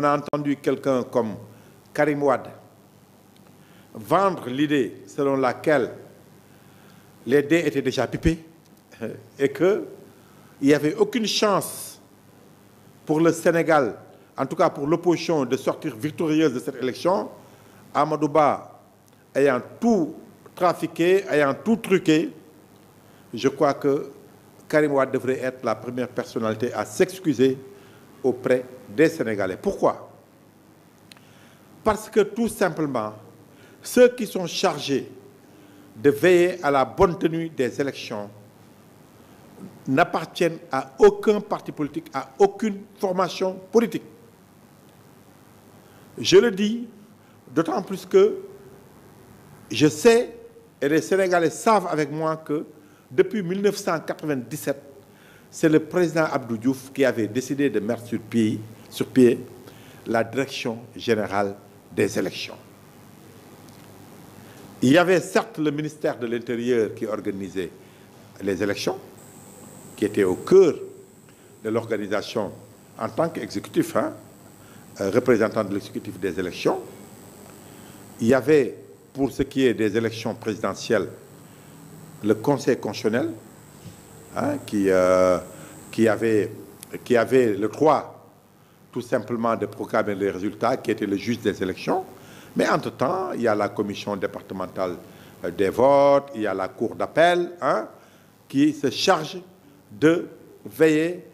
a entendu quelqu'un comme Karim Wade vendre l'idée selon laquelle les dés étaient déjà pipés et qu'il n'y avait aucune chance pour le Sénégal, en tout cas pour l'opposition, de sortir victorieuse de cette élection, Amadou Ba ayant tout trafiqué, ayant tout truqué, je crois que Karim Wade devrait être la première personnalité à s'excuser auprès des Sénégalais. Pourquoi? Parce que tout simplement, ceux qui sont chargés de veiller à la bonne tenue des élections n'appartiennent à aucun parti politique, à aucune formation politique. Je le dis d'autant plus que je sais, et les Sénégalais savent avec moi que depuis 1997, c'est le président Abdou Diouf qui avait décidé de mettre sur pied la direction générale des élections. Il y avait certes le ministère de l'Intérieur qui organisait les élections, qui était au cœur de l'organisation en tant qu'exécutif, représentant de l'exécutif des élections. Il y avait, pour ce qui est des élections présidentielles, le Conseil constitutionnel, qui avait le droit tout simplement de proclamer les résultats, qui était le juge des élections. Mais entre-temps, il y a la commission départementale des votes, il y a la cour d'appel, qui se charge de veiller,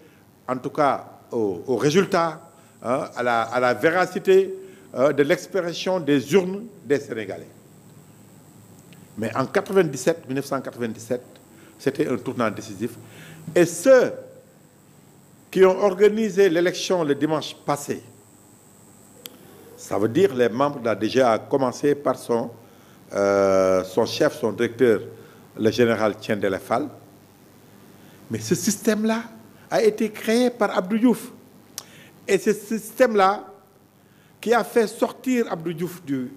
en tout cas, aux résultats, à la véracité de l'expression des urnes des Sénégalais. Mais en 1997, c'était un tournant décisif. Et ceux qui ont organisé l'élection le dimanche passé, ça veut dire les membres de la DGA, à commencer par son chef, son directeur, le général Tiendele Fall. Mais ce système-là a été créé par Abdou Diouf. Et c'est ce système-là qui a fait sortir Abdou Diouf du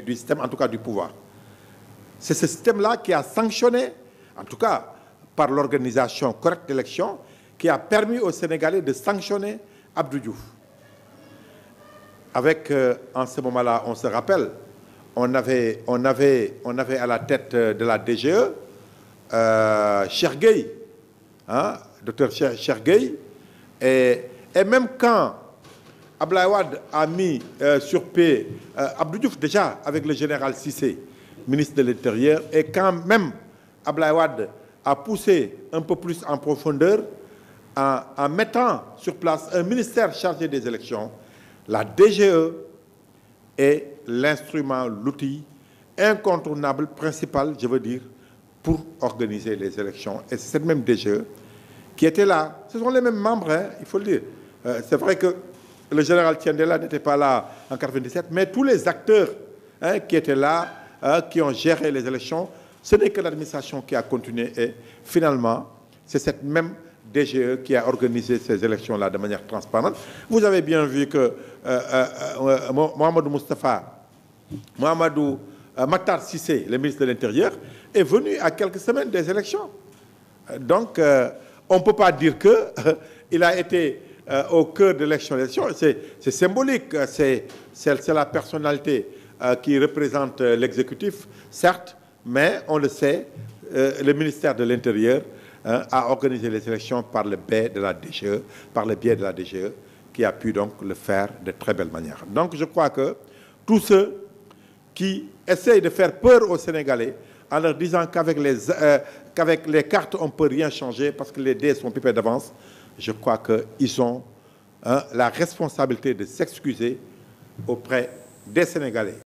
système, en tout cas du pouvoir. C'est ce système-là qui a sanctionné, en tout cas par l'organisation correcte d'élection, qui a permis aux Sénégalais de sanctionner Abdou Diouf. Avec, en ce moment-là, on se rappelle, on avait à la tête de la DGE, Cheikh Gueye, docteur Cheikh Gueye, et même quand Abdoulaye Wade a mis sur pied Abdou Diouf déjà avec le général Cissé, ministre de l'Intérieur, et quand même Abdoulaye Wade a poussé un peu plus en profondeur en mettant sur place un ministère chargé des élections, la DGE est l'instrument, l'outil incontournable, principal, je veux dire, pour organiser les élections. Et c'est cette même DGE qui était là. Ce sont les mêmes membres, il faut le dire. C'est vrai que le général Tiendela n'était pas là en 1997, mais tous les acteurs qui étaient là, qui ont géré les élections, ce n'est que l'administration qui a continué. Et finalement, c'est cette même DGE qui a organisé ces élections-là de manière transparente. Vous avez bien vu que Makhtar Cissé, le ministre de l'Intérieur, est venu à quelques semaines des élections. Donc, on ne peut pas dire qu'il a été au cœur de l'élection. C'est symbolique, c'est la personnalité qui représente l'exécutif, certes, mais on le sait, le ministère de l'Intérieur a organisé les élections par le biais de la DGE, qui a pu donc le faire de très belle manière. Donc je crois que tous ceux qui essayent de faire peur aux Sénégalais en leur disant qu'avec les cartes on ne peut rien changer parce que les dés sont pipés d'avance, je crois qu'ils ont la responsabilité de s'excuser auprès des Sénégalais.